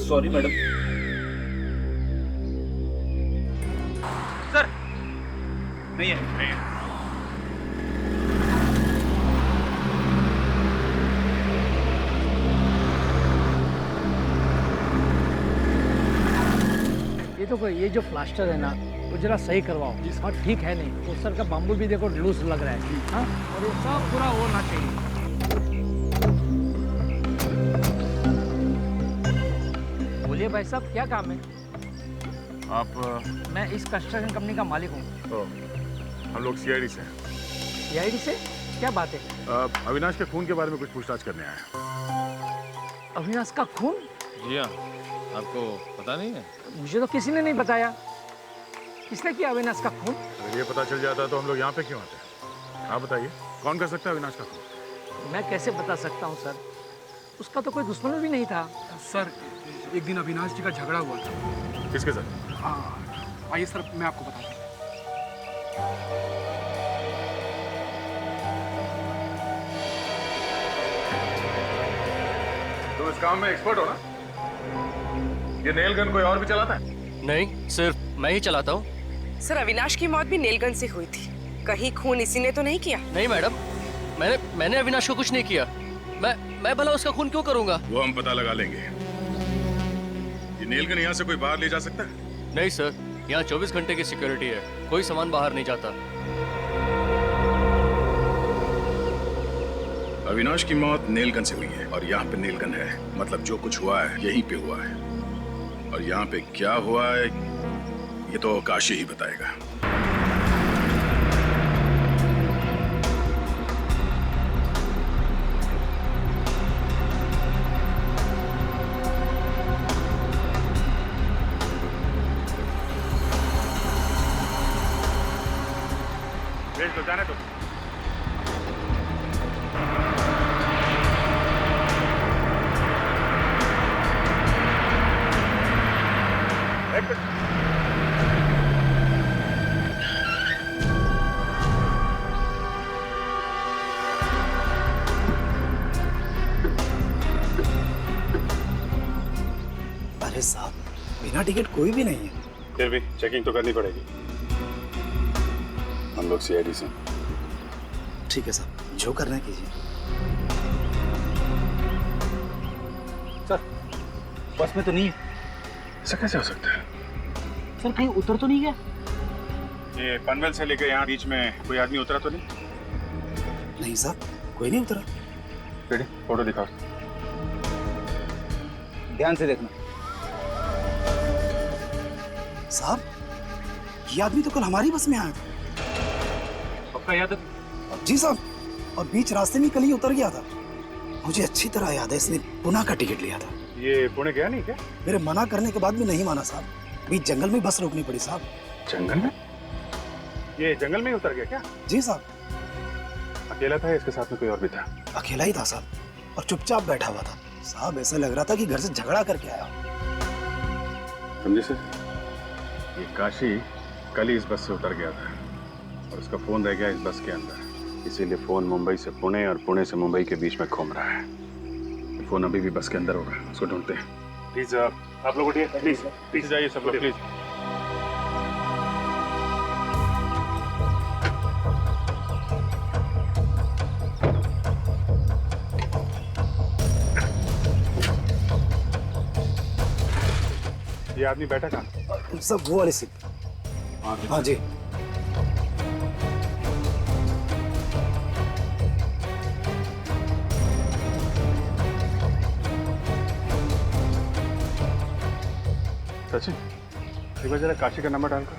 Sorry madam. Sir नहीं है, नहीं है। ये जो प्लास्टर है ना वो जरा सही करवाओ। और ठीक है नहीं तो सर का बाम्बू भी देखो लूज लग रहा है। हाँ, और ये सब पूरा होना चाहिए। बोलिए भाई साहब, क्या काम है? आप? मैं इस कंस्ट्रक्शन कंपनी का मालिक हूँ। हम लोग सीआईडी से हैं। सीआईडी से? क्या बात है? अविनाश के खून के बारे में कुछ पूछताछ करने आए हैं। अविनाश का खून? जी हाँ, आपको पता नहीं है? मुझे तो किसी ने नहीं बताया। किसने किया अविनाश का खून? अगर ये पता चल जाता तो हम लोग यहाँ पे क्यों आते? आप बताइए, कौन कर सकता है अविनाश का खून? मैं कैसे बता सकता हूँ सर, उसका तो कोई दुश्मन भी नहीं था। सर, एक दिन अविनाश जी का झगड़ा हुआ था। किसके साथ? आइए सर, मैं आपको बताता हूँ। तुम इस काम में एक्सपर्ट हो ना? ये नेल गन कोई और भी चलाता है? नहीं, सिर्फ मैं ही चलाता हूँ। सर, अविनाश की मौत भी नेलगन से हुई थी। कहीं खून इसी ने तो नहीं किया? नहीं मैडम, मैंने अविनाश को कुछ नहीं किया। मैं भला उसका खून क्यों करूंगा? वो हम पता लगा लेंगे। ये नेल गन यहाँ से कोई बाहर ले जा सकता है? नहीं सर, यहाँ 24 घंटे की सिक्योरिटी है, कोई सामान बाहर नहीं जाता। अविनाश की मौत नेल गन से हुई है और यहाँ पे नेल गन है, मतलब जो कुछ हुआ है यहीं पे हुआ है। और यहाँ पे क्या हुआ है ये तो काशी ही बताएगा। भेज दो, जाने दो। अरे साहब, बिना टिकट कोई भी नहीं है। फिर भी चेकिंग तो करनी पड़ेगी। हम लोग सीआईडी से। ठीक है साहब, जो करना है कीजिए। सर बस में तो नहीं है। ऐसा कैसे हो सकता है? सर कहीं उतर तो नहीं गया? ये पनवेल से लेकर यहाँ बीच में कोई आदमी उतरा तो नहीं? नहीं साहब, कोई नहीं उतरा। रेडी, फोटो दिखाओ। ध्यान से देखना। साहब, ये आदमी तो कल हमारी बस में आया था। पक्का याद है? जी साहब, और बीच रास्ते में कल ही उतर गया था। मुझे अच्छी तरह याद है, इसने पुणे का टिकट लिया था। ये पुणे गया नहीं क्या? मेरे मना करने के बाद भी नहीं माना साहब। बीच जंगल में बस रोकनी पड़ी साहब। जंगल में? ये जंगल में ही उतर गया क्या? जी साहब। अकेला था या इसके साथ में कोई और भी था? अकेला ही था साहब, और चुपचाप बैठा हुआ था साहब। ऐसा लग रहा था कि घर से झगड़ा करके आया। समझे सर, ये काशी कल ही इस बस से उतर गया था और उसका फोन रह गया इस बस के अंदर। इसीलिए फोन मुंबई से पुणे और पुणे से मुंबई के बीच में घूम रहा है। फोन अभी भी बस के अंदर होगा, उसको ढूंढते हैं। प्लीज आप लोग उठिए, प्लीज पीछे जाइए सब लोग, प्लीज। ये आदमी बैठा कहाँ? सब वो वाले सीट। हाँ जी। सचिन, एक बार जरा काशी का नंबर डालकर।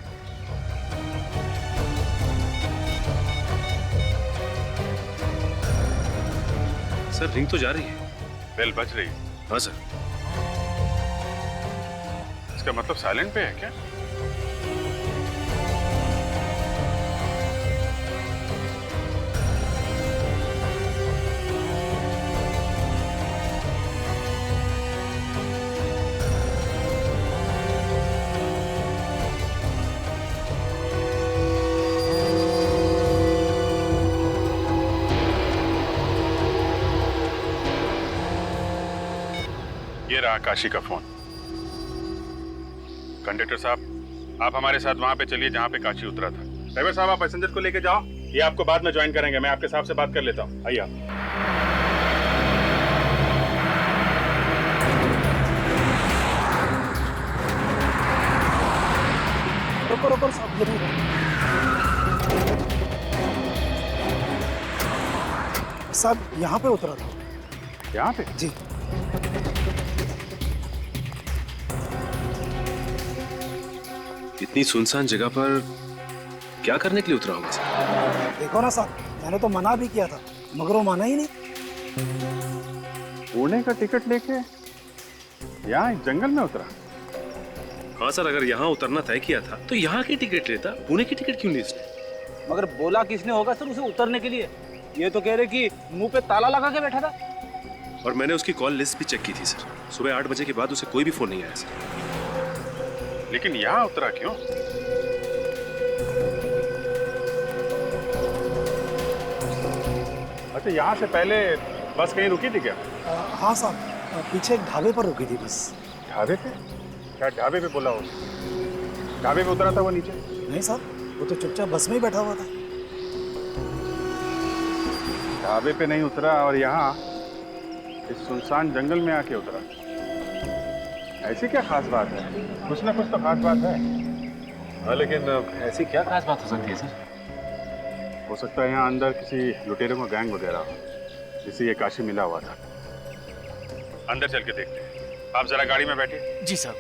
सर रिंग तो जा रही है। बेल बज रही है। हाँ सर। इसका मतलब साइलेंट पे है क्या? ये रहा काशी का फोन। कंडक्टर साहब, आप हमारे साथ वहां पे चलिए जहां पे काशी उतरा था। ड्राइवर साहब, आप पैसेंजर को लेके जाओ, ये आपको बाद में ज्वाइन करेंगे। मैं आपके साहब से बात कर लेता हूँ, आइए आप। रुको रुको साहब, ये नहीं। साहब यहाँ पे उतरा था। यहाँ पे? जी। इतनी सुनसान जगह पर क्या करने के लिए उतरा होगा सर? देखो ना साहब, मैंने तो मना भी किया था मगर वो माना ही नहीं। पुणे का टिकट लेके यहाँ जंगल में उतरा? हाँ सर, अगर यहाँ उतरना तय किया था तो यहाँ की टिकट लेता, पुणे की टिकट क्यों ली इसने? मगर बोला किसने होगा सर उसे उतरने के लिए? ये तो कह रहे कि मुंह पे ताला लगा के बैठा था। और मैंने उसकी कॉल लिस्ट भी चेक की थी सर। सुबह 8 बजे के बाद उसे कोई भी फोन नहीं आया सर। लेकिन यहाँ उतरा क्यों? अच्छा, यहाँ से पहले बस कहीं रुकी थी क्या? हाँ साहब, पीछे एक ढाबे पर रुकी थी बस। ढाबे पे? क्या ढाबे पे बोला हो? ढाबे पे उतरा था वो नीचे? नहीं साहब, वो तो चुपचाप बस में ही बैठा हुआ था। ढाबे पे नहीं उतरा और यहाँ इस सुनसान जंगल में आके उतरा। ऐसी क्या खास बात है? कुछ ना कुछ तो खास बात है। हाँ, लेकिन ऐसी क्या खास बात हो सकती है सर? हो सकता है यहाँ अंदर किसी लुटेरों का गैंग वगैरह हो, जिसे ये काशी मिला हुआ था। अंदर चल के देखते हैं। आप जरा गाड़ी में बैठिए। जी साहब।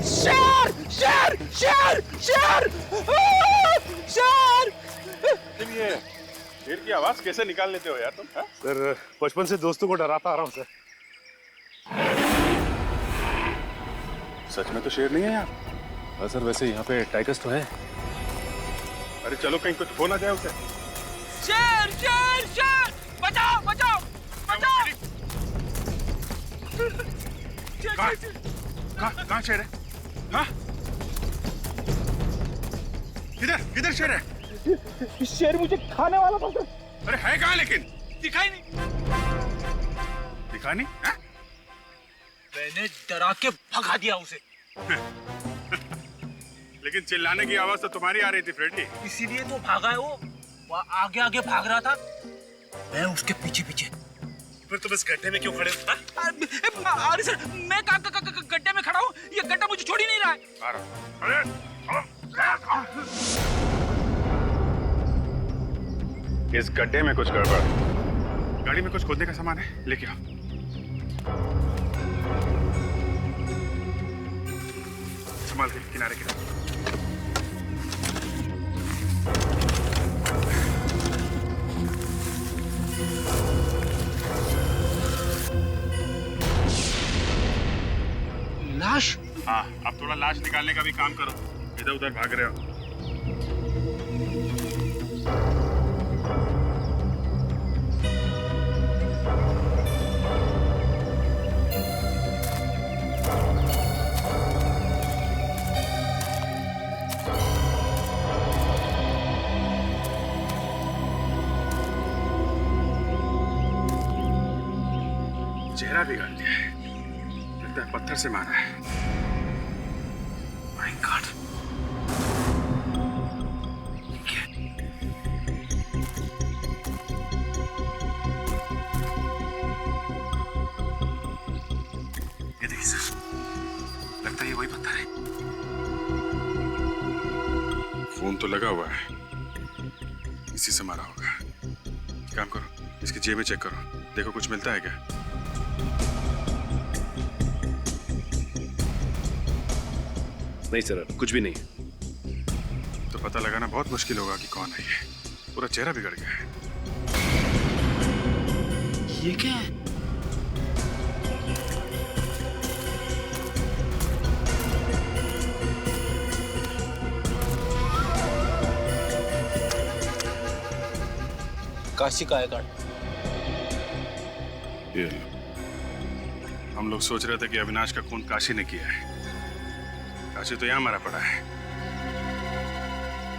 शेर शेर शेर शेर शेर! ये शेर की आवाज कैसे निकाल लेते हो यार तुम? हा? सर, बचपन से दोस्तों को डराता आ रहा हूँ सर। सच में तो शेर नहीं है यहाँ। हाँ सर, वैसे यहाँ पे टाइगर्स तो है। अरे चलो, कहीं कुछ हो ना जाए उसे। शेर शेर शेर! बचाओ बचाओ बचाओ! कहाँ शेर है? हाँ? किधर किधर शेर है? शेर मुझे खाने वाला था सर। अरे है कहाँ लेकिन? दिखाई नहीं। दिखा नहीं? हाँ? मैंने डरा के भगा दिया उसे। लेकिन चिल्लाने की आवाज तो तुम्हारी आ रही थी फ्रेंडी। इसीलिए तो भागा है वो आगे आगे भाग रहा था, मैं उसके पीछे पीछे। फिर तुम इस गड्ढे में क्यों खड़े हो? अरे सर, मैं गड्ढे में खड़ा हूँ, ये गड्ढा मुझे छोड़ ही नहीं रहा है। आ रहा। इस गड्ढे में कुछ गड़बड़। गाड़ी में कुछ खोदने का सामान है, लेके आओ। संभाल के किनारे किनारे। लाश? हाँ, अब थोड़ा लाश निकालने का भी काम करो। इधर उधर भाग रहे हो। चेहरा बिगाड़ दिया है, लगता है पत्थर से मारा है। My God! ये देखिए सर, लगता है ये वही पत्थर है। फोन तो लगा हुआ है, इसी से मारा होगा। काम करो, इसकी जेब में चेक करो, देखो कुछ मिलता है क्या। नहीं सर, कुछ भी नहीं है। तो पता लगाना बहुत मुश्किल होगा कि कौन है ये। पूरा चेहरा बिगड़ गया है। ये क्या है? काशी का है कार्ड? ये लो। हम लोग सोच रहे थे कि अविनाश का खून काशी ने किया है। काशी तो यहाँ मरा पड़ा है,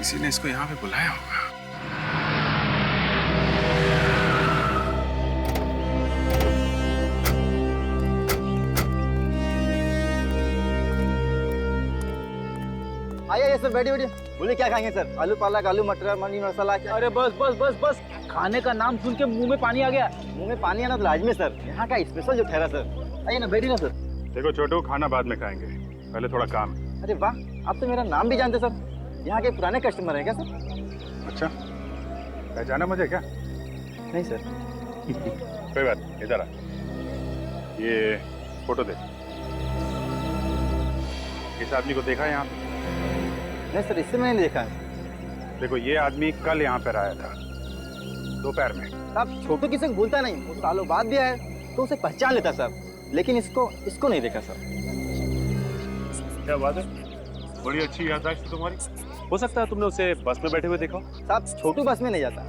इसी ने इसको यहाँ पे बुलाया होगा। आइए सर, बैठिए बैठिए। बोले क्या खाएंगे सर? आलू पालक, आलू मटर, पनीर मसाला क्या? अरे बस बस बस बस, खाने का नाम सुन के मुंह में पानी आ गया। मुंह में पानी आना तो लाजमी सर, यहाँ का स्पेशल जो ठहरा सर। आइए ना, बैठिए ना सर। देखो छोटू, खाना बाद में खाएंगे, पहले थोड़ा काम है। अरे वाह, आप तो मेरा नाम भी जानते सर। यहाँ के पुराने कस्टमर हैं क्या सर? अच्छा, पहचाना मुझे क्या? नहीं सर। कोई बात नहीं, इधर आ। ये फोटो दे। इस आदमी को देखा यहाँ पे? नहीं सर, इससे मैंने देखा है। देखो, ये आदमी कल यहाँ पर आया था दोपहर में। आप छोटू किसी को भूलता नहीं, वो सालों बाद भी आया तो उसे पहचान लेता सर, लेकिन इसको नहीं देखा सर। क्या बात है, बड़ी अच्छी याददाश्त है तुम्हारी। हो सकता है तुमने उसे बस में बैठे हुए देखा हो। साहब, छोटू बस में नहीं जाता।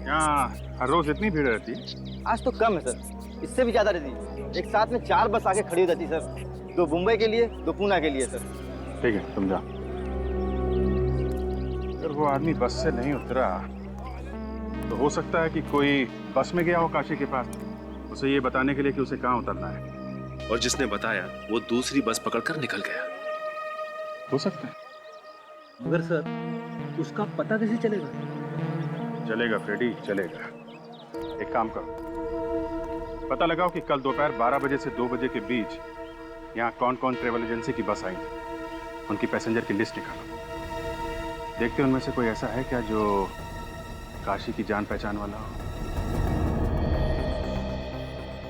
यहाँ हर रोज इतनी भीड़ रहती है? आज तो कम है सर, इससे भी ज्यादा रहती है। एक साथ में 4 बस आके खड़ी हो जाती सर, 2 मुंबई के लिए, 2 पूना के लिए सर। ठीक है, तुम जाओ। अगर वो आदमी बस से नहीं उतरा तो हो सकता है कि कोई बस में गया हो काशी के पास, उसे ये बताने के लिए कि उसे कहाँ उतरना है। और जिसने बताया वो दूसरी बस पकड़कर निकल गया। हो सकता है। मगर सर, उसका पता कैसे चलेगा? चलेगा फ्रेडी, चलेगा। एक काम करो, पता लगाओ कि कल दोपहर 12 बजे से 2 बजे के बीच यहाँ कौन कौन ट्रेवल एजेंसी की बस आई थी। उनकी पैसेंजर की लिस्ट निकालो। देखते हैं उनमें से कोई ऐसा है क्या जो काशी की जान पहचान वाला हो।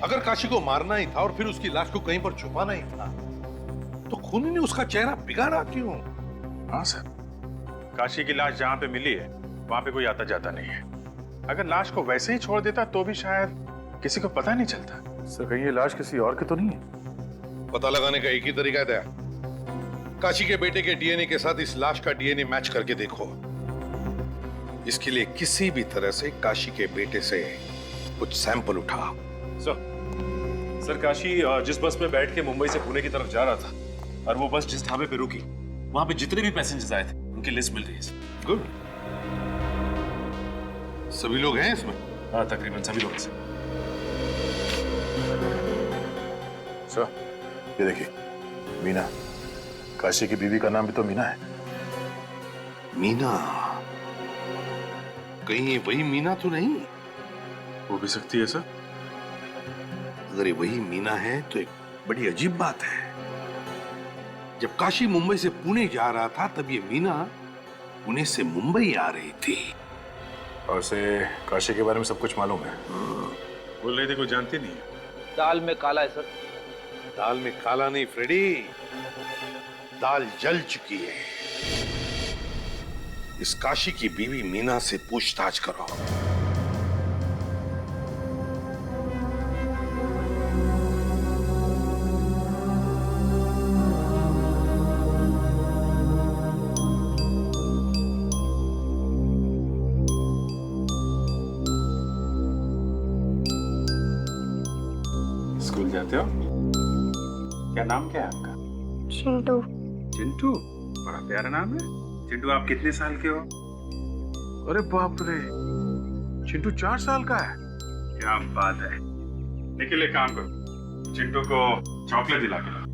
अगर काशी को मारना ही था और फिर उसकी लाश को कहीं पर छुपाना ही था, तो खूनी ने उसका चेहरा बिगाड़ा क्यों? हाँ सर, काशी की लाश जहाँ पे मिली है वहाँ पे कोई आता जाता नहीं है। अगर लाश को वैसे ही छोड़ देता तो भी शायद किसी को पता नहीं चलता। सर, कहीं ये लाश किसी और की तो नहीं है? पता लगाने का एक ही तरीका है दया। काशी के बेटे के डीएनए के साथ इस लाश का डीएनए मैच करके देखो। इसके लिए किसी भी तरह से काशी के बेटे से कुछ सैंपल उठा। सर, काशी जिस बस में बैठ के मुंबई से पुणे की तरफ जा रहा था और वो बस जिस ढाबे पे रुकी, वहां पे जितने भी पैसेंजर्स आए थे उनकी लिस्ट मिल गई है। गुड। सभी लोग हैं इसमें? हाँ, तकरीबन सभी लोग। सर, ये देखिए, मीना, काशी की बीवी का नाम भी तो मीना है। मीना? कहीं ये वही मीना तो नहीं? हो भी सकती है सर। अगर ये वही मीना है तो एक बड़ी अजीब बात है। जब काशी मुंबई से पुणे जा रहा था तब ये मीना पुणे से मुंबई आ रही थी। और उसे काशी के बारे में सब कुछ मालूम है। बोल रही थी कोई जानती नहीं है। दाल में काला है सर। दाल में काला नहीं फ्रेडी, दाल जल चुकी है। इस काशी की बीवी मीना से पूछताछ करो। स्कूल जाते हो? क्या नाम क्या है आपका? चिंटू। चिंटू? बड़ा प्यारा नाम है। चिंटू, आप कितने साल के हो? अरे बाप रे, चिंटू 4 साल का है। क्या बात है। निखिल, एक काम करो, चिंटू को चॉकलेट दिला के लाओ।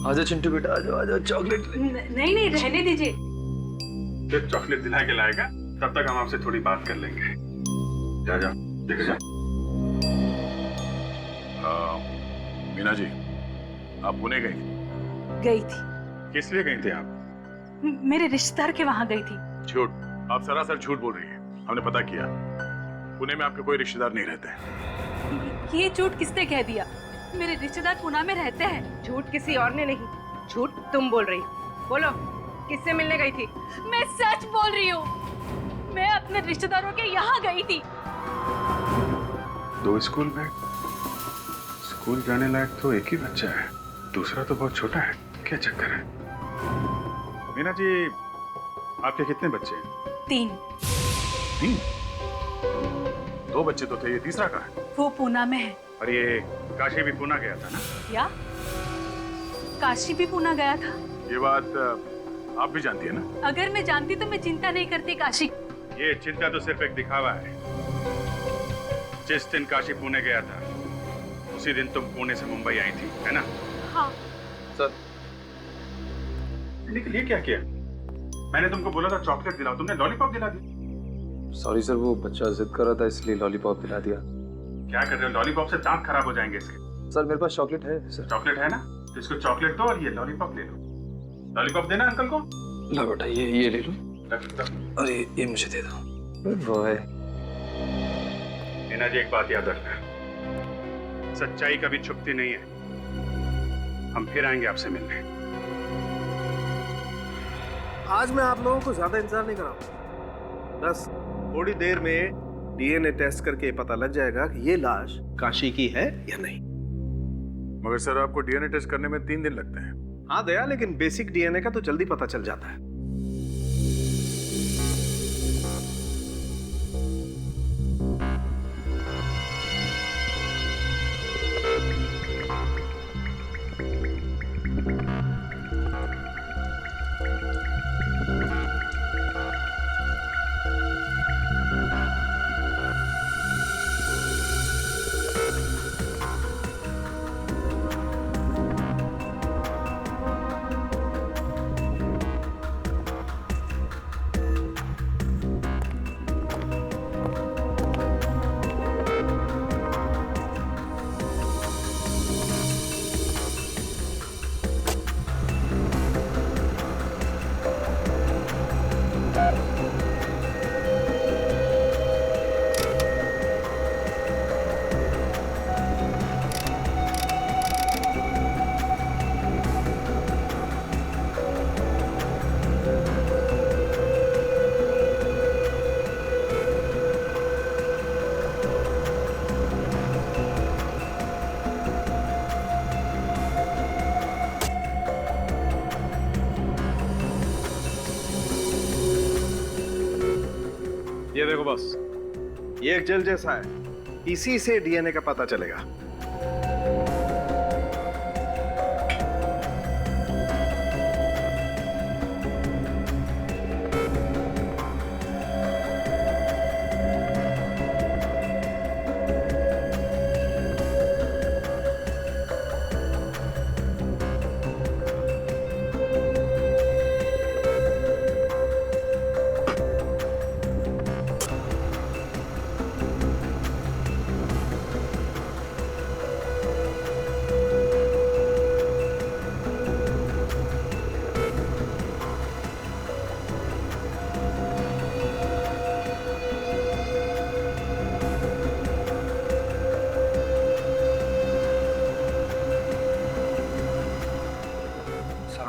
आजा चिंटू बेटा, आजा चॉकलेट। नहीं नहीं, रहने दीजिए। जब चॉकलेट दिला के लाएगा तब तक हम आपसे थोड़ी बात कर लेंगे। जा जा, देखो जा। मीना जी, आप पुणे गई थी। किस लिए गई थी आप? मेरे रिश्तेदार के वहाँ गई थी। झूठ, आप सरासर झूठ बोल रही हैं। हमने पता किया, पुणे में आपके कोई रिश्तेदार नहीं रहते। ये झूठ किसने कह दिया? मेरे रिश्तेदार पुणे में रहते हैं। झूठ किसी और ने नहीं, झूठ तुम बोल रही। बोलो, किससे मिलने गई थी? मैं सच बोल रही हूँ। मैं अपने रिश्तेदारों के यहाँ गई थी। 2 स्कूल में? स्कूल जाने लायक तो एक ही बच्चा है, दूसरा तो बहुत छोटा है। क्या चक्कर है? मीना जी, आपके कितने बच्चे हैं? 3। 3? 2 बच्चे तो थे, ये तीसरा कहाँ है? वो पूना में है। और ये काशी भी पूना गया था ना? या काशी भी पूना गया था। ये बात आप भी जानती है ना? अगर मैं जानती तो मैं चिंता नहीं करती काशी। ये चिंता तो सिर्फ एक दिखावा है। जिस दिन काशी पुणे गया था उसी दिन तुम पुणे से मुंबई आई थी, है ना? हाँ सर, लेकिन ये क्या किया? मैंने तुमको बोला था चॉकलेट दिलाओ, तुमने लॉलीपॉप दिला दी। सॉरी सर, वो बच्चा जिद कर रहा था इसलिए लॉलीपॉप दिला दिया। क्या कर रहे हो? लॉलीपॉप से दांत खराब हो जाएंगे इसके। सर मेरे पास चॉकलेट है सर। चॉकलेट है ना, तो इसको चॉकलेट दो और ये लॉलीपॉप ले लो। लॉलीपॉप देना अंकल को। लो बेटा, ये ले लो। रख। और ये मुझे दे दो। बॉय। नीना जी, एक बात याद रखना, सच्चाई कभी छुपती नहीं है। हम फिर आएंगे आपसे मिलने। आज मैं आप लोगों को ज्यादा इंतजार नहीं कराऊंगा। बस थोड़ी देर में डीएनए टेस्ट करके पता लग जाएगा कि ये लाश काशी की है या नहीं। मगर सर, आपको डीएनए टेस्ट करने में 3 दिन लगते हैं। हाँ दया, लेकिन बेसिक डीएनए का तो जल्दी पता चल जाता है। ये देखो बॉस, ये एक जेल जैसा है, इसी से डीएनए का पता चलेगा।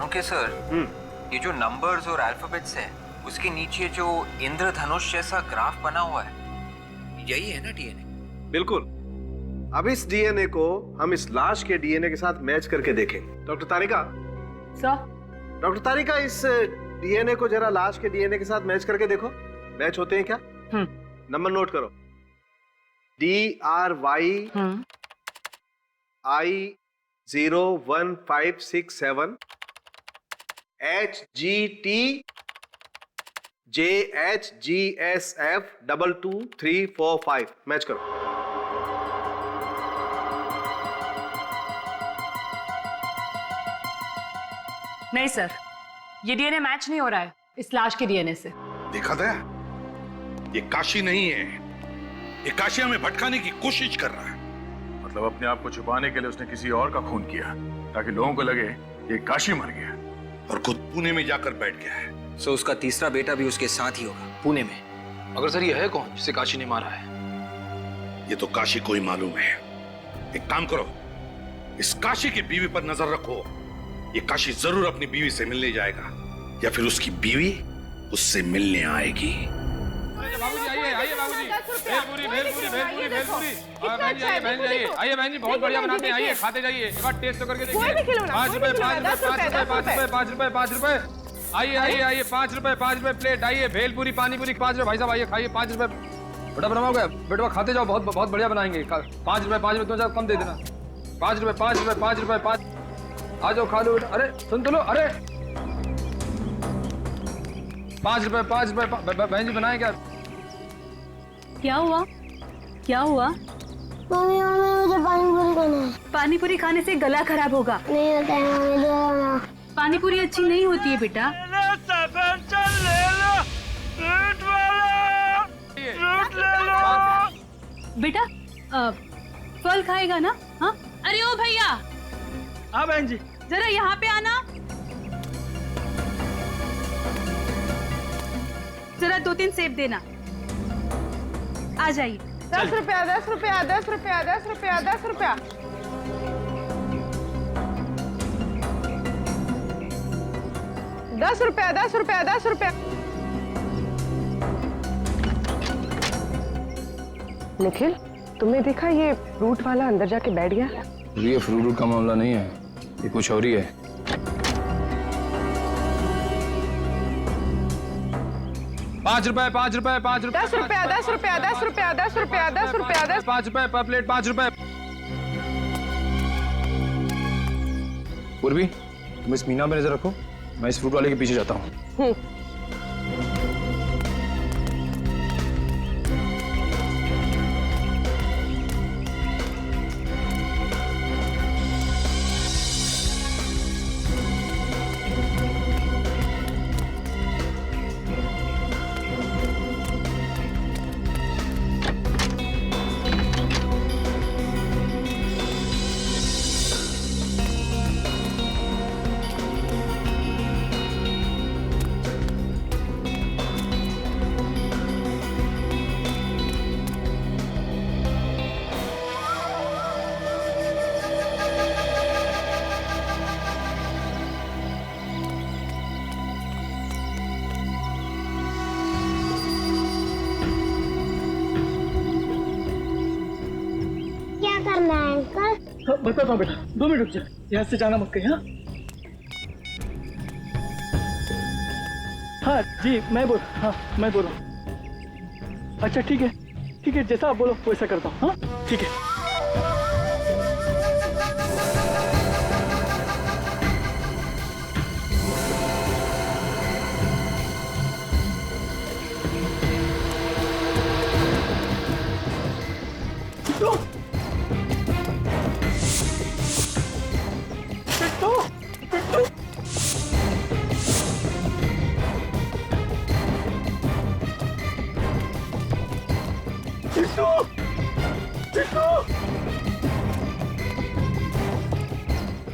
ओके सर, ये जो नंबर्स और अल्फाबेट्स है उसके नीचे जो इंद्रधनुष जैसा ग्राफ बना हुआ है, यही है ना डीएनए? बिल्कुल। अब इस डीएनए को हम इस लाश के डीएनए के साथ मैच करके देखेंगे। डॉक्टर तारिका सर। डॉक्टर तारिका, इस डीएनए को जरा लाश के डीएनए के साथ मैच करके देखो, मैच होते हैं क्या? नंबर नोट करो। DRY I 01567 HGT JHGSF 22345 match करो। नहीं सर, ये डीएनए मैच नहीं हो रहा है इस लाश के डीएनए से। देखा था, ये काशी नहीं है, ये काशी हमें भटकाने की कोशिश कर रहा है। मतलब अपने आप को छुपाने के लिए उसने किसी और का खून किया ताकि लोगों को लगे ये काशी मर गया, और खुद पुणे में जाकर बैठ गया है। सो उसका तीसरा बेटा भी उसके साथ ही होगा पुणे में। मगर सर, ये है कौन जिसे काशी ने मारा है? ये तो काशी को ही मालूम है। एक काम करो, इस काशी की बीवी पर नजर रखो। ये काशी जरूर अपनी बीवी से मिलने जाएगा, या फिर उसकी बीवी उससे मिलने आएगी। बाबूजी आइए, आइए बाबूजी, भेलपुरी भेलपुरी भेलपुरी भेलपुरी। बहन जी आइए, बहन जी आइए, आइए बहन जी, बहुत बढ़िया बनाते हैं, आइए खाते जाइए, एक बार टेस्ट तो करके देखिए। 5 रुपए 5 रुपए 5 रुपए 5 रुपए 5 रुपए 5 रुपए। आइए आइए आइए, 5 रुपए प्लेट। आइए भेलपुरी पानी पूरी 5 रुपए। भाई साहब आइए खाइए, 5 रुपए। बेटा बनवाओगे? बेटा खाते जाओ, बहुत बहुत बढ़िया बनाएंगे। 5 रुपए तो कम दे देना। 5 रुपए 5। आ जाओ खा लो बेटा। अरे सुन तो लो। अरे 5 रुपए बहन जी बनाए क्या? क्या हुआ? मम्मी मुझे पानीपुरी खाना है। पानीपुरी खाने से गला खराब होगा। नहीं होता है मम्मी, दो ना। पानीपुरी अच्छी नहीं होती है बेटा। बेटा फल खाएगा ना? हाँ अरे ओ भैया। हाँ बहन जी। जरा यहाँ पे आना। जरा 2-3 सेब देना। आ जाइए। 10 रुपया 10 रुपया 10 रुपया 10 रुपया 10 रुपया। 10 रुपया 10 रुपया 10 रुपया। निखिल, तुमने देखा ये फ्रूट वाला अंदर जाके बैठ गया? ये फ्रूट का मामला नहीं है, ये कुछ और ही है। पाँच रुपए 10 रुपया 10 रुपया 10 रुपया 10 रुपया 10 5 रुपए पर प्लेट 5 रुपए। पूर्वी, तुम इस मीना पे नजर रखो, मैं इस फ्रूट वाले के पीछे जाता हूँ। बताता हूँ बेटा, 2 मिनट रुक जा, यहाँ से जाना मत कहीं। हाँ जी, मैं बोल रहा हूँ। अच्छा ठीक है, जैसा आप बोलो वैसा करता हूँ। हाँ ठीक है।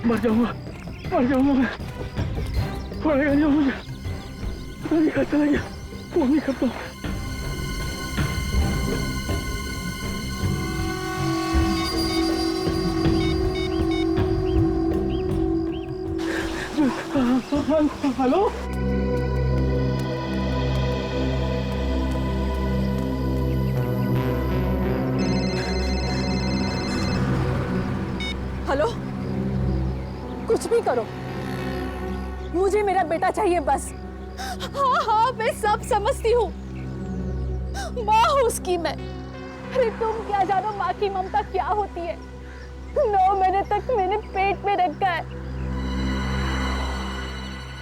मर जाऊंगा मैं। पड़ेगा नहीं मुझे। पता नहीं कहाँ चला गया। फोन नहीं करता हूँ। हेलो हेलो, कुछ भी करो, मुझे मेरा बेटा चाहिए बस। हाँ मैं सब समझती हूँ, माँ हूँ उसकी मैं। अरे तुम क्या जानो माँ की ममता क्या होती है। 9 महीने तक मैंने पेट में रखा है।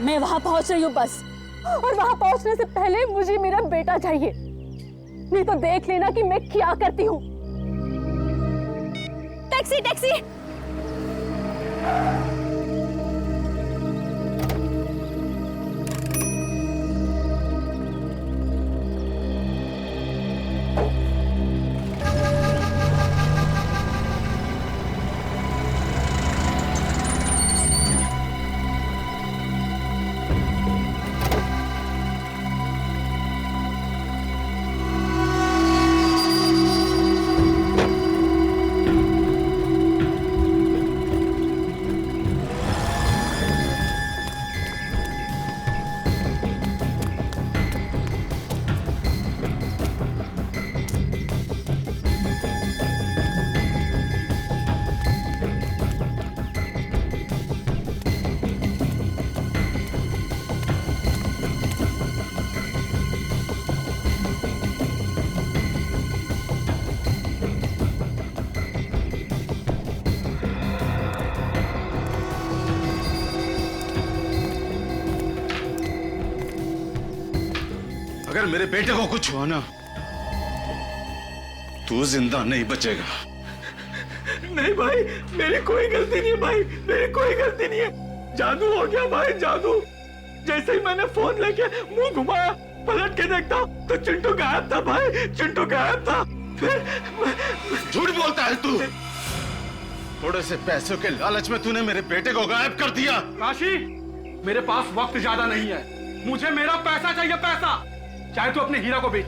मैं वहां पहुंच रही हूँ बस, और वहां पहुंचने से पहले मुझे मेरा बेटा चाहिए, नहीं तो देख लेना कि मैं क्या करती हूँ। Taxi taxi. अगर मेरे बेटे को कुछ हुआ ना, तू जिंदा नहीं बचेगा। नहीं भाई, मेरी कोई गलती नहीं है भाई, मेरी कोई गलती नहीं है। जादू हो गया भाई, जादू। जैसे ही मैंने फोन लेके मुंह घुमाया, पलट के देखता तो चिंटू गायब था भाई, चिंटू गायब था। फिर झूठ बोलता है तू। थोड़े से पैसों के लालच में तूने मेरे बेटे को गायब कर दिया। काशी, मेरे पास वक्त ज्यादा नहीं है, मुझे मेरा पैसा चाहिए, पैसा। चाहे तू अपने हीरा को बेच।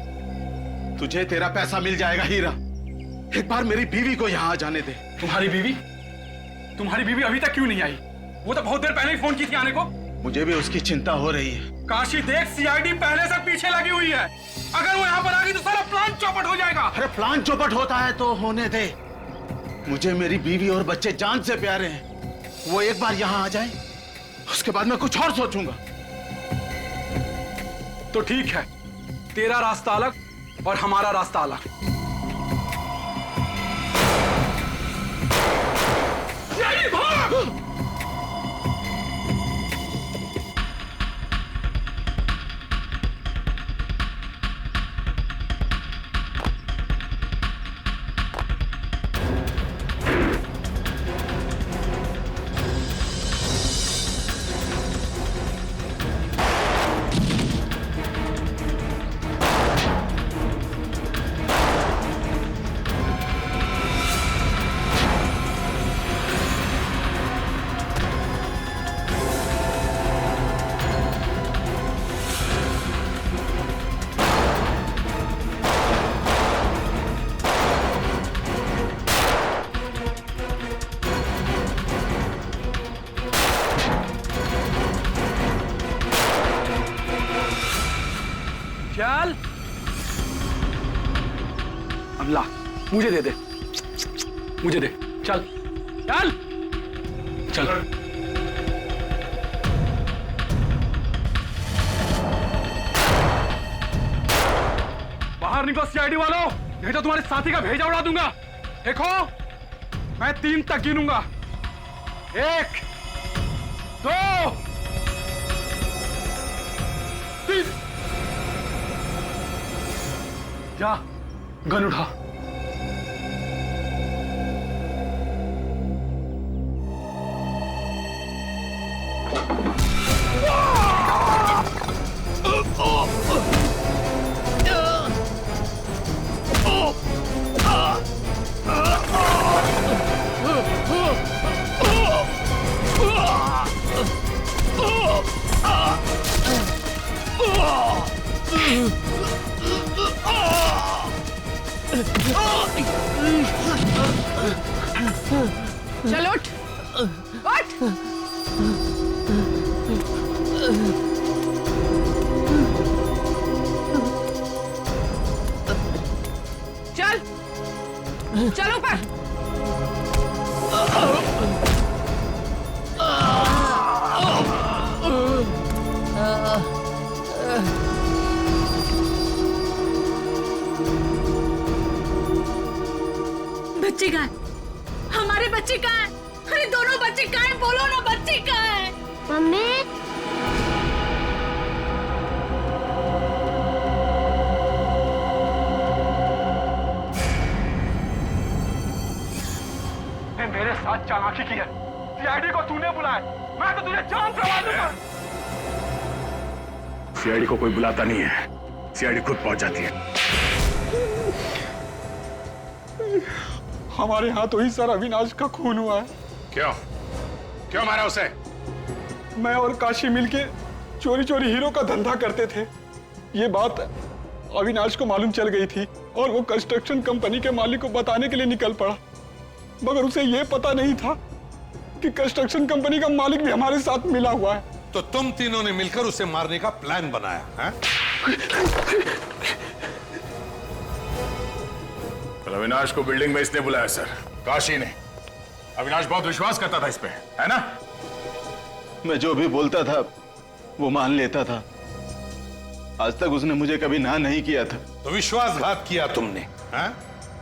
तुझे तेरा पैसा मिल जाएगा हीरा। एक बार मेरी बीवी को यहाँ आ जाने दे। तुम्हारी बीवी? तुम्हारी बीवी अभी तक क्यों नहीं आई? वो तो बहुत देर पहले ही फोन की थी आने को। मुझे भी उसकी चिंता हो रही है। काशी देख, सीआईडी पहले से पीछे लगी हुई है। अगर वो यहाँ पर आ गई तो सारा प्लान चौपट हो जाएगा। अरे प्लान चौपट होता है तो होने दे। मुझे मेरी बीवी और बच्चे जान से प्यारे हैं। वो एक बार यहाँ आ जाए, उसके बाद मैं कुछ और सोचूंगा। तो ठीक है, तेरा रास्ता अलग और हमारा रास्ता अलग। यही भाग! चल, अमला, मुझे दे दे, मुझे दे। चल चल चल। बाहर निकलो सीआईडी वालों, नहीं तो तुम्हारे साथी का भेजा उड़ा दूंगा। देखो, मैं 3 तक गिनूंगा। 1 2 3। जा, गन उठा। चल उठ, उठ। चल, चल ऊपर। बच्चे कहाँ हैं? हमारे बच्चे कहाँ हैं? अरे दोनों बच्चे कहाँ हैं? बोलो ना, बच्चे कहाँ हैं? मम्मी, मेरे साथ चालाकी की है। सीआईडी को तूने बुलाया, मैं तो तुझे जान से मार दूंगा। सीआईडी को कोई बुलाता नहीं है, सीआईडी खुद पहुंच जाती है। हमारे यहाँ तो ही सर अविनाश का खून हुआ है। क्यों? क्यों मारा उसे? मैं और काशी मिलके चोरी चोरी हीरो का धंधा करते थे। ये बात अविनाश को मालूम चल गई थी और वो कंस्ट्रक्शन कंपनी के मालिक को बताने के लिए निकल पड़ा, मगर उसे ये पता नहीं था कि कंस्ट्रक्शन कंपनी का मालिक भी हमारे साथ मिला हुआ है। तो तुम तीनों ने मिलकर उसे मारने का प्लान बनाया है? अविनाश को बिल्डिंग में इसने बुलाया सर, काशी ने। अविनाश बहुत विश्वास करता था इस पे, है ना? मैं जो भी बोलता था वो मान लेता था। आज तक उसने मुझे कभी ना नहीं किया था। तो विश्वासघात किया तुमने, हैं?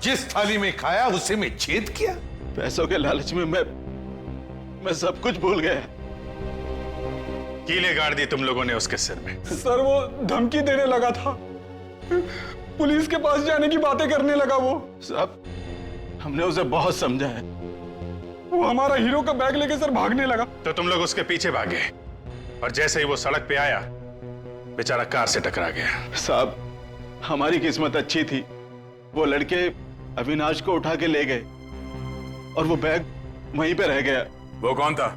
जिस थाली में खाया उसी में छेद किया। पैसों के लालच में मैं सब कुछ भूल गया। कीले गाड़ दी तुम लोगों ने उसके सिर में। सर वो धमकी देने लगा था पुलिस के पास जाने की बातें करने लगा वो। साहब, हमने उसे बहुत समझाया। वो हमारा हीरो का बैग लेके सर भागने लगा। तो तुम लोग उसके पीछे भागे और जैसे ही वो सड़क पे आया बेचारा कार से टकरा गया। साहब, हमारी किस्मत अच्छी थी, वो लड़के अविनाश को उठा के ले गए और वो बैग वहीं पे रह गया। वो कौन था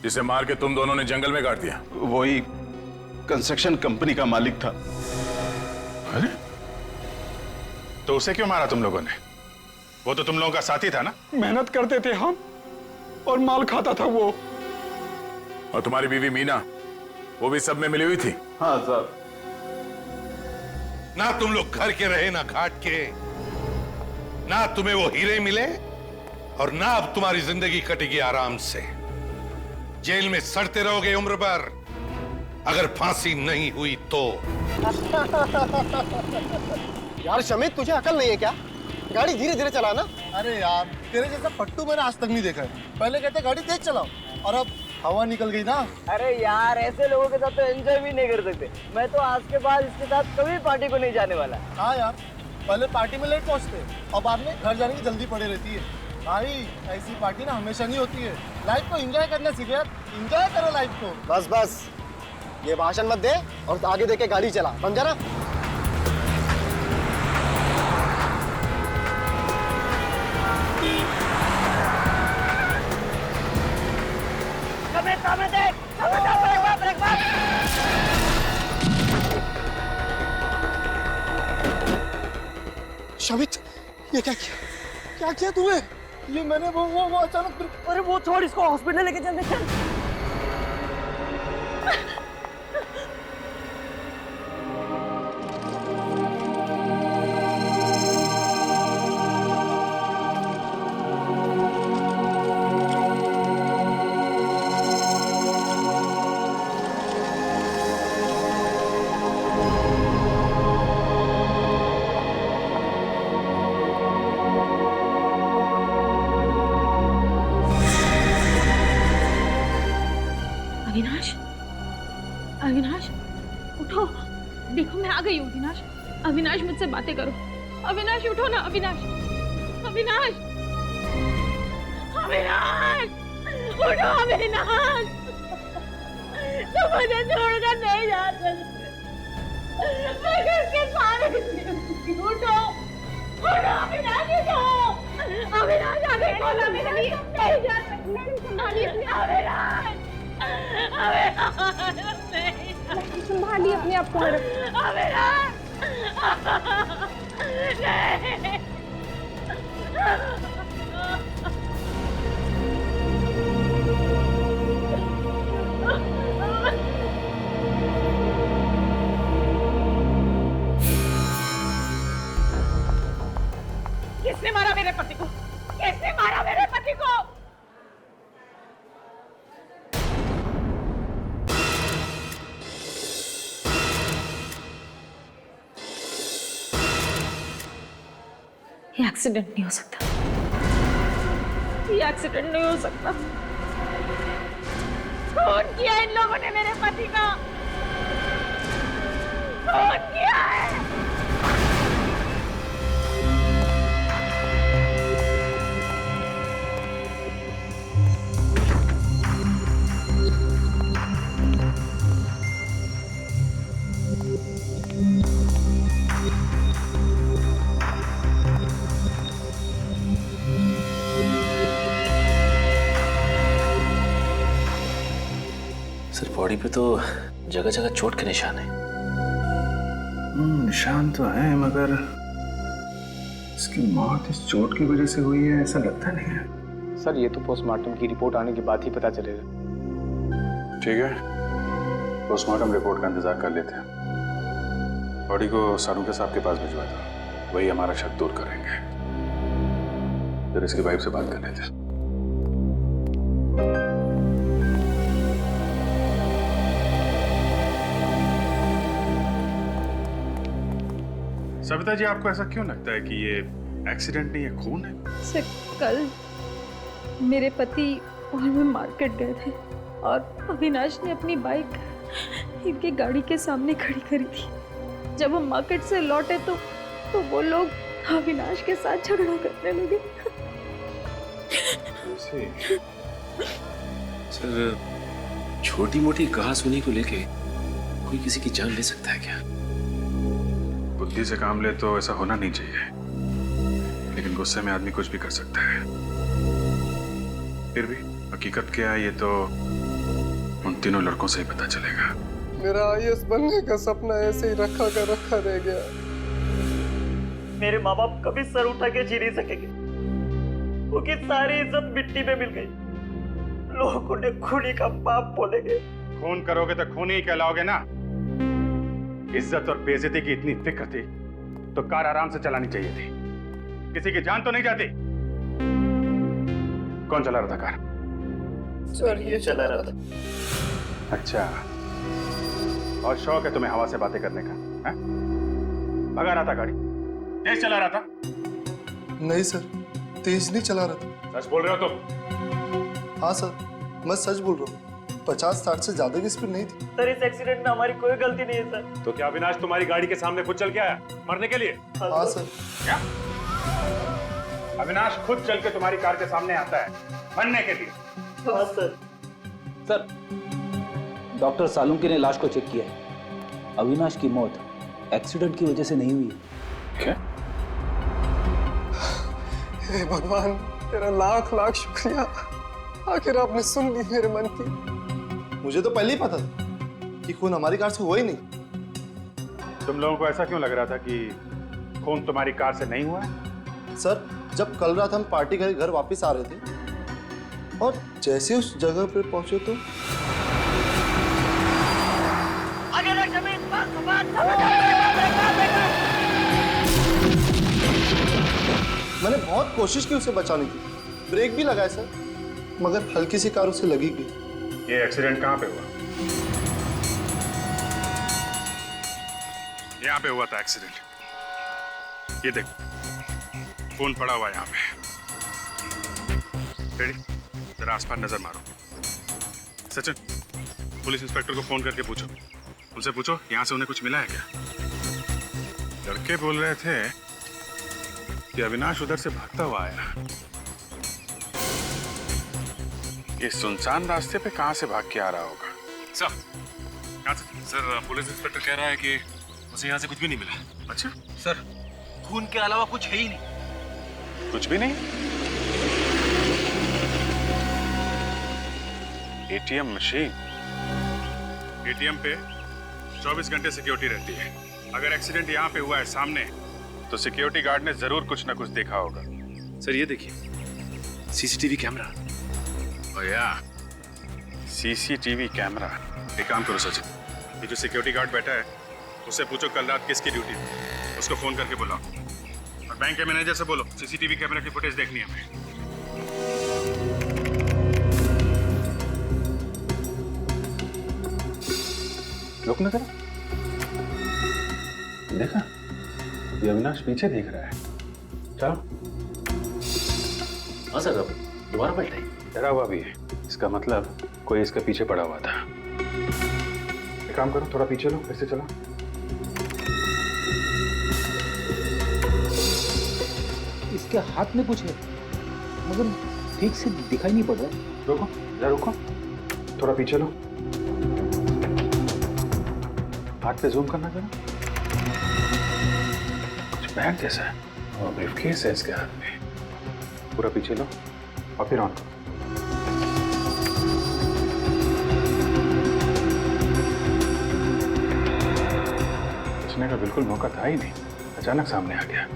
जिसे मार के तुम दोनों ने जंगल में गाड़ दिया? वही कंस्ट्रक्शन कंपनी का मालिक था। अरे तो उसे क्यों मारा तुम लोगों ने? वो तो तुम लोगों का साथी था ना? मेहनत करते थे हम और माल खाता था वो। और तुम्हारी बीवी मीना, वो भी सब में मिली हुई थी? हाँ साहब। ना तुम लोग घर के रहे ना घाट के, ना तुम्हें वो हीरे मिले और ना अब तुम्हारी जिंदगी कटेगी आराम से। जेल में सड़ते रहोगे उम्र भर, अगर फांसी नहीं हुई तो। यार शमित, तुझे अकल नहीं है क्या? गाड़ी धीरे धीरे चलाना। अरे यार, तेरे जैसा पट्टू मैंने आज तक नहीं देखा है। पहले कहते गाड़ी तेज चलाओ और अब हवा निकल गई ना। अरे यार, ऐसे लोगों के साथ तो एंजॉय भी नहीं कर सकते। मैं तो आज के बाद इसके साथ कभी पार्टी को नहीं जाने वाला। हाँ यार, पहले पार्टी में लेट पहुंचते और बाद में घर जाने की जल्दी पड़ी रहती है। भाई, ऐसी पार्टी ना हमेशा नहीं होती है। लाइफ को एंजॉय करना सीख यार, एंजॉय करो लाइफ को। बस बस, ये भाषण मत दे और आगे देख के गाड़ी चला, समझा ना? शमित, ये क्या किया तूने? ये मैंने वो अचानक। अरे वो छोड़, इसको हॉस्पिटल लेके चलते। चल। अविनाश, अविनाश उठो, देखो मैं आ गई हूँ। अविनाश, अविनाश मुझसे बातें करो। अविनाश उठो ना। अविनाश, अविनाश, अविनाश उठो। अविनाश, तुम मुझे छोड़कर नहीं जा सकते। मैं किसके सहारे जीऊंगी? उठो, उठो अविनाश, उठो। अविनाश आगे बोलो, नहीं जा सकते। अविनाश, संभालिए अपने आप को। किसने मारा मेरे पति को? किसने मारा मेरे पति को? ये एक्सीडेंट नहीं हो सकता। ये एक्सीडेंट नहीं हो सकता। खून किया इन लोगों ने मेरे पति का। खून किया है। सर, बॉडी पे तो जगह जगह चोट के निशान है। निशान तो है, मगर इसकी मौत इस चोट की वजह से हुई है ऐसा लगता नहीं है। सर, ये तो पोस्टमार्टम की रिपोर्ट आने के बाद ही पता चलेगा। ठीक है, पोस्टमार्टम रिपोर्ट का इंतजार कर लेते हैं। बॉडी को सारूके साहब के पास भिजवा दो, वही हमारा शक दूर करेंगे। फिर इसकी वाइफ से बात कर लेते हैं। सविता जी, आपको ऐसा क्यों लगता है कि ये एक्सीडेंट नहीं है, खून है? सर, कल मेरे पति और मैं मार्केट गए थे और अविनाश ने अपनी बाइक इनकी गाड़ी के सामने खड़ी करी थी। जब हम मार्केट से लौटे तो वो लोग अविनाश के साथ झगड़ा करने लगे। सर, छोटी मोटी कहासुनी को लेके कोई किसी की जान ले सकता है क्या? बुद्धि से काम ले तो ऐसा होना नहीं चाहिए, लेकिन गुस्से में आदमी कुछ भी कर सकता है। फिर भी हकीकत क्या है ये तो उन तीनों लड़कों से ही पता चलेगा। मेरा आईएएस बनने का सपना ऐसे ही रखा रह गया। मेरे माँ बाप कभी सर उठा के जी नहीं सकेंगे, उनकी सारी इज्जत मिट्टी में मिल गई। लोग उन्हें खूनी का बाप बोलेंगे। खून करोगे तो खून ही कहलाओगे ना। इज्जत और बेइज्जती की इतनी फिक्र थी तो कार आराम से चलानी चाहिए थी, किसी की जान तो नहीं जाती। कौन चला रहा था कार? सर, ये चला रहा था। अच्छा, और शौक है तुम्हें हवा से बातें करने का? है? भगा रहा था गाड़ी? तेज चला रहा था? नहीं सर, तेज नहीं चला रहा था। सच बोल रहे हो तुम? हाँ सर, मैं सच बोल रहा हूँ। 50-60 से ज्यादा की स्पीड नहीं थी। सर, इस एक्सीडेंट में हमारी कोई गलती नहीं है सर। तो क्या अविनाश तुम्हारी गाड़ी के सामने खुद चल के आया मरने के लिए? हाँ सर। क्या? अविनाश खुद चल के तुम्हारी कार के सामने आता है मरने के लिए? हाँ सर। सर, डॉक्टर सालुंकी ने लाश को चेक किया है। अविनाश की मौत एक्सीडेंट की वजह से नहीं हुई है। क्या? हे भगवान, तेरा लाख लाख शुक्रिया। आखिर आपने सुन ली मेरे मन की। मुझे तो पहले ही पता था कि खून हमारी कार से हुआ ही नहीं। तुम लोगों को ऐसा क्यों लग रहा था कि खून तुम्हारी कार से नहीं हुआ है? सर, जब कल रात हम पार्टी करके घर वापस आ रहे थे और जैसे उस जगह पे पहुंचे तो मैंने बहुत कोशिश की उसे बचाने की, ब्रेक भी लगाए सर, मगर हल्की सी कार उसे लगी गई। ये एक्सीडेंट कहाँ पे हुआ? यहाँ पे हुआ था एक्सीडेंट। ये देखो, खून पड़ा हुआ यहाँ पे। रेडी? जरा आसपास नजर मारो। सचिन, पुलिस इंस्पेक्टर को फोन करके पूछो, उनसे पूछो यहाँ से उन्हें कुछ मिला है क्या? लड़के बोल रहे थे कि अविनाश उधर से भागता हुआ आया। ये सुनसान रास्ते पे कहाँ से भाग के आ रहा होगा? सर, पुलिस इंस्पेक्टर कह रहा है कि उसे यहाँ से कुछ भी नहीं मिला। अच्छा सर, खून के अलावा कुछ है ही नहीं। कुछ भी नहीं? ATM machine? एटीएम पे 24 घंटे सिक्योरिटी रहती है। अगर एक्सीडेंट यहाँ पे हुआ है सामने, तो सिक्योरिटी गार्ड ने जरूर कुछ ना कुछ देखा होगा। सर, ये देखिए, सीसीटीवी कैमरा। या सीसीटीवी कैमरा। एक काम करो सचिन, ये जो सिक्योरिटी गार्ड बैठा है उससे पूछो कल रात किसकी ड्यूटी थी, उसको फोन करके बुलाओ। और बैंक के मैनेजर से बोलो सीसीटीवी कैमरा की फुटेज देखनी है हमें। रुक ना जरा, देखा ये अविनाश पीछे देख रहा है। चलो। हाँ सर, अब दोबारा पलटाई। डरा हुआ भी है, इसका मतलब कोई इसके पीछे पड़ा हुआ था। एक काम करो, थोड़ा पीछे लो, ऐसे चलो। इसके हाथ में कुछ है, मगर ठीक से दिखाई नहीं पड़ रहा। रुको, जरा रुको, थोड़ा पीछे लो। हाथ पे जूम करना जरा। कुछ बैग जैसा है और ब्रीफकेस है इसके हाथ में। पूरा पीछे लो और फिर ऑन करो। बचने का बिल्कुल मौका था ही नहीं, अचानक सामने आ गया।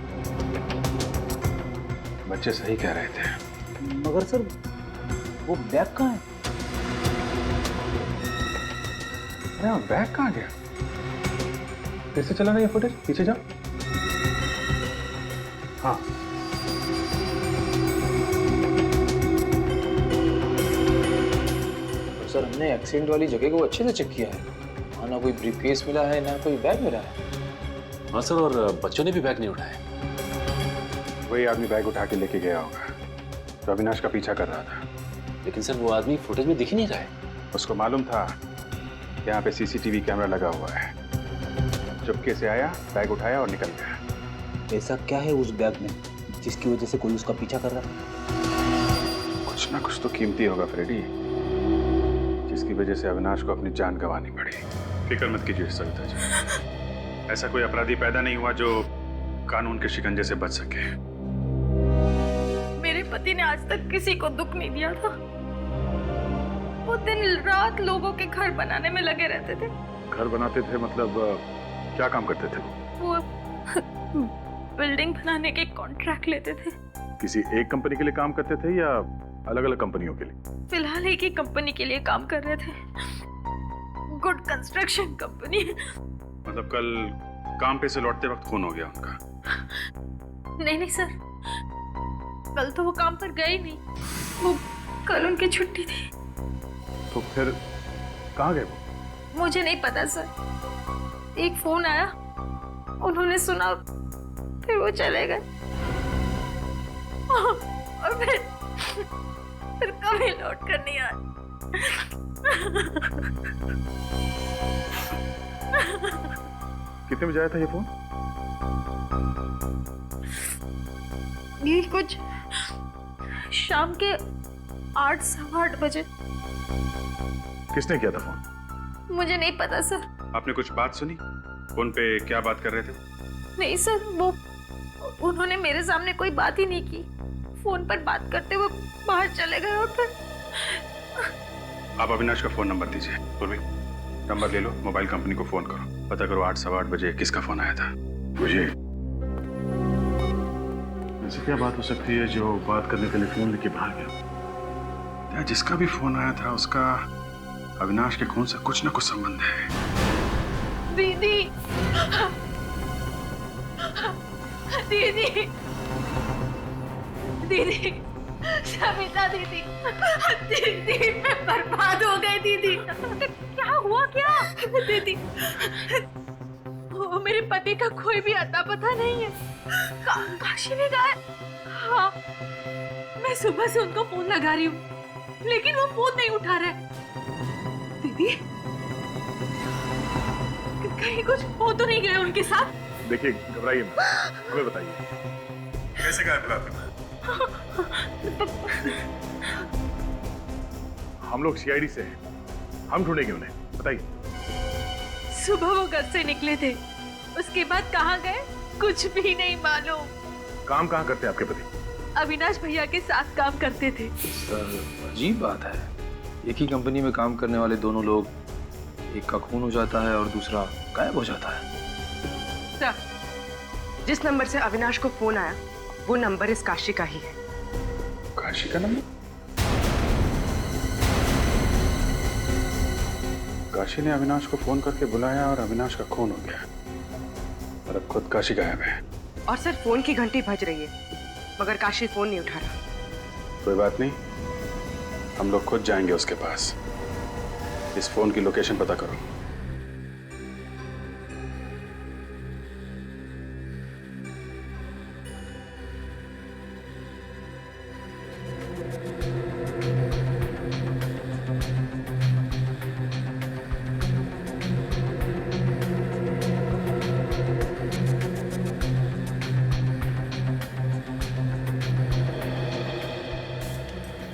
बच्चे सही कह रहे थे। मगर सर, वो बैग कहाँ है? अरे बैग कहाँ गया? फिर से चला ना ये फुटेज, पीछे जाओ। हाँ, सर, हमने एक्सीडेंट वाली जगह को अच्छे से चेक किया है। वहाँ ना कोई ब्रीफकेस मिला है, ना कोई बैग मिला है। हाँ सर, और बच्चों ने भी बैग नहीं उठाया। वही आदमी बैग उठा के लेके गया होगा तो अविनाश का पीछा कर रहा था। लेकिन सर, वो आदमी फुटेज में दिख ही नहीं रहा है। उसको मालूम था यहाँ पे सीसीटीवी कैमरा लगा हुआ है, चुपके से आया, बैग उठाया और निकल गया। ऐसा क्या है उस बैग में जिसकी वजह से कोई उसका पीछा कर रहा है? कुछ ना कुछ तो कीमती होगा फ्रेडी, जिसकी वजह से अविनाश को अपनी जान गंवानी पड़ी। फिक्र मत कीजिए सविता जी, ऐसा कोई अपराधी पैदा नहीं हुआ जो कानून के शिकंजे से बच सके। मेरे पति ने आज तक किसी को दुख नहीं दिया था। वो दिन रात लोगों के घर बनाने में लगे रहते थे। घर बनाते थे मतलब क्या काम करते थे? वो बिल्डिंग बनाने के कॉन्ट्रैक्ट लेते थे। किसी एक कंपनी के लिए काम करते थे या अलग अलग कंपनियों के लिए? फिलहाल एक ही कंपनी के लिए काम कर रहे थे, गुड कंस्ट्रक्शन कंपनी। मतलब कल काम पे से लौटते वक्त खून हो गया उनका? नहीं सर, कल तो वो काम पर गए ही नहीं। वो कल उनकी छुट्टी थी। तो फिर कहाँ गए वो? मुझे नहीं पता सर। एक फोन आया, उन्होंने सुना, फिर वो चले गए और फिर कभी लौट कर नहीं आए। कितने बजे आया था ये फोन? ये कुछ शाम के 8 सवा 8 बजे। किसने किया था फोन? मुझे नहीं पता सर। आपने कुछ बात सुनी? फोन पे क्या बात कर रहे थे? नहीं सर, वो उन्होंने मेरे सामने कोई बात ही नहीं की। फोन पर बात करते हुए बाहर चले गए और फिर। आप अविनाश का फोन नंबर दीजिए। पूर्वी, नंबर ले लो, मोबाइल कंपनी को फोन करो, पता करो 8 सवा 8 बजे किसका फोन आया था। मुझे ऐसी क्या बात हो सकती है जो बात करने के लिए फोन लेके बाहर गया? जिसका भी फोन आया था उसका अविनाश के खून से कुछ ना कुछ संबंध है। दीदी, दीदी, दीदी, सविता दीदी, दीदी मैं बर्बाद हो गई दीदी। क्या हुआ क्या? दीदी, वो मेरे पति का कोई भी अता पता नहीं है। काशी में गए। हाँ, मैं सुबह से उनको फोन लगा रही हूँ, लेकिन वो फोन नहीं उठा रहे। दीदी, कहीं कुछ हो तो नहीं गया उनके साथ? देखिए, घबराइए मत, हमें बताइए कैसे गायब हुआ आपका? हम लोग सीआईडी से हैं, हम ढूंढेंगे उन्हें, बताइए। सुबह वो घर से निकले थे, उसके बाद कहाँ गए कुछ भी नहीं मालूम। काम कहाँ करते हैं आपके पति? अविनाश भैया के साथ काम करते थे। सर, अजीब बात है, एक ही कंपनी में काम करने वाले दोनों लोग, एक का खून हो जाता है और दूसरा गायब हो जाता है। सर, जिस नंबर से अविनाश को फोन आया वो नंबर इस काशी का ही है। काशी का नंबर? काशी ने अविनाश को फोन करके बुलाया और अविनाश का खून हो गया और अब खुद काशी गायब है। और सर, फोन की घंटी बज रही है मगर काशी फोन नहीं उठा रहा। कोई बात नहीं, हम लोग खुद जाएंगे उसके पास। इस फोन की लोकेशन पता करो।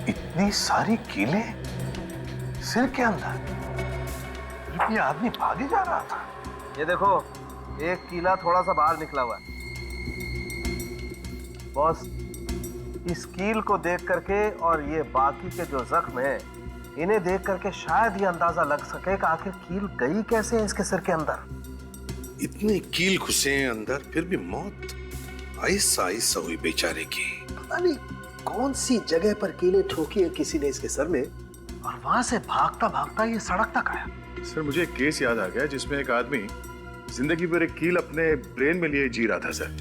इतनी सारी कीले सिर के अंदर? ये आदमी भागे जा रहा था। ये देखो, एक कीला थोड़ा सा बाहर निकला हुआ है। बॉस, इस कील को देख करके और ये बाकी के जो जख्म है, इन्हें देख करके शायद ये अंदाजा लग सके कि आखिर कील गई कैसे है इसके सिर के अंदर। इतने कील घुसे हैं अंदर, फिर भी मौत आहिस्ता आहिस्ता हुई बेचारे की। पता नहीं कौन सी जगह पर कीलें ठोकी है किसी ने इसके सर में, और वहां से भागता भागता ये सड़क तक आया। सर, मुझे एक केस याद आ गया जिसमें एक आदमी जिंदगी भर एक कील अपने ब्रेन में लिए जी रहा था। सर,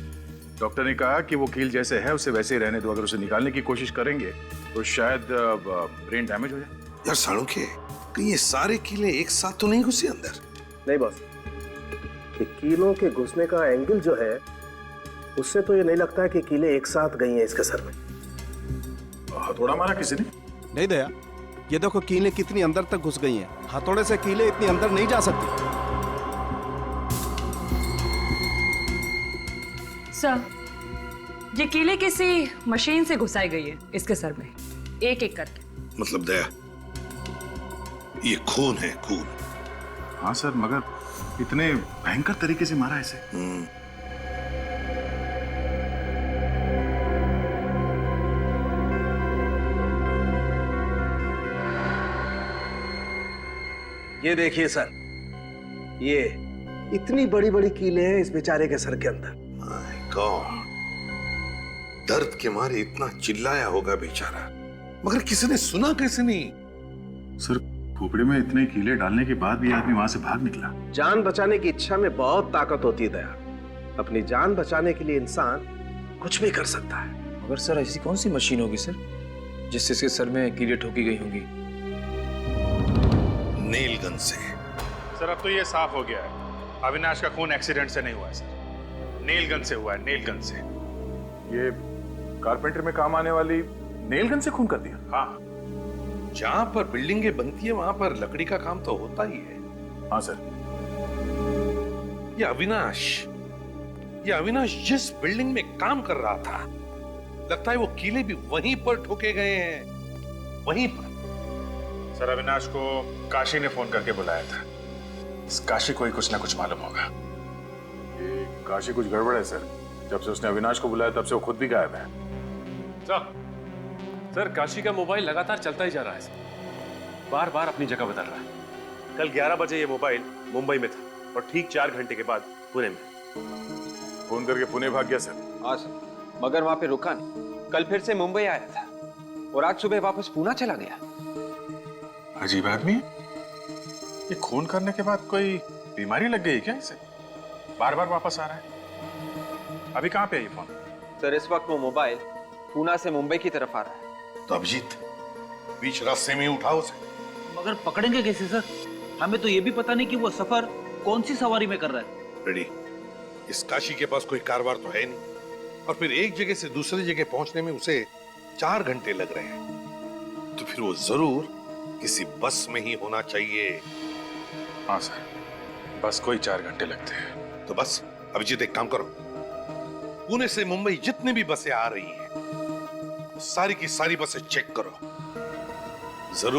डॉक्टर ने कहा कि वो कील जैसे है उसे वैसे ही रहने दो, अगर उसे निकालने की कोशिश करेंगे तो शायद ब्रेन डैमेज हो जाए। यार सालुंखे, कहीं ये सारे कीले एक साथ तो नहीं घुसे अंदर? नहीं बॉस, ये कीलों के घुसने का एंगल जो है उससे तो ये नहीं लगता है कि कीले एक साथ गई हैं इसके सर में। हथौड़ा मारा किसी ने? नहीं दया, ये देखो कीलें कितनी अंदर तक घुस गई हैं। हथौड़े से कीलें इतनी अंदर नहीं जा सकती। सर, ये कीले किसी मशीन से घुसाई गई है इसके सर में, एक एक करके। मतलब दया, ये खून है, खून। हाँ सर, मगर इतने भयंकर तरीके से मारा इसे। ये देखिए सर, ये इतनी बड़ी बड़ी कीलें हैं इस बेचारे के सर के अंदर। माय गॉड, दर्द के मारे इतना चिल्लाया होगा बेचारा, मगर किसी ने सुना कैसे नहीं? सर, खोपड़े में इतने कीले डालने के बाद भी आदमी वहां से भाग निकला। जान बचाने की इच्छा में बहुत ताकत होती है दया। अपनी जान बचाने के लिए इंसान कुछ भी कर सकता है। मगर सर, ऐसी कौन सी मशीन होगी सर जिससे इसके सर में कीले ठोकी गई होंगी? नेल गन से। सर, अब तो ये साफ हो गया है, अविनाश का खून एक्सीडेंट से नहीं हुआ है सर, नेल गन से हुआ है, नेल गन से। ये कारपेंटर में काम आने वाली नेल गन से खून कर दिया? हाँ, जहां पर बिल्डिंगें बनती है वहां पर लकड़ी का काम तो होता ही है। हाँ सर। ये अविनाश जिस बिल्डिंग में काम कर रहा था, लगता है वो कीले भी वहीं पर ठोके गए हैं, वहीं पर। सर, अविनाश को काशी ने फोन करके बुलाया था। इस काशी को ही कुछ ना कुछ मालूम होगा। ये काशी कुछ गड़बड़ है सर। जब से उसने अविनाश को बुलाया तब से वो खुद भी गायब है। सर, काशी का मोबाइल लगातार चलता ही जा रहा है सर, बार बार अपनी जगह बदल रहा है। कल 11 बजे ये मोबाइल मुंबई में था और ठीक 4 घंटे के बाद पुणे में। फोन करके पुणे भाग गया सर? हाँ सर, मगर वहां पे रुका नहीं। कल फिर से मुंबई आया था और आज सुबह वापस पुणे चला गया। अजीब आदमी है। ये खून करने के बाद कोई बीमारी लग गई क्या इसे? बार बार वापस आ रहा है। अभी कहाँ पे है ये फोन? सर, इस वक्त वो मोबाइल पुणे से मुंबई की तरफ आ रहा है। तो अभिजीत, बीच रास्ते में उठाओ उसे। मगर पकड़ेंगे कैसे सर? हमें तो ये भी पता नहीं कि वो सफर कौन सी सवारी में कर रहा है। रेडी, इस काशी के पास कोई कारवार तो है नहीं, और फिर एक जगह से दूसरी जगह पहुंचने में उसे 4 घंटे लग रहे हैं, तो फिर वो जरूर किसी बस में ही होना चाहिए। हाँ सर, बस को ही 4 घंटे लगते हैं। तो बस अभिजीत, एक काम करो, पुणे से मुंबई जितनी भी बसें आ रही हैं, सारी की सारी बसें चेक करो। जरूर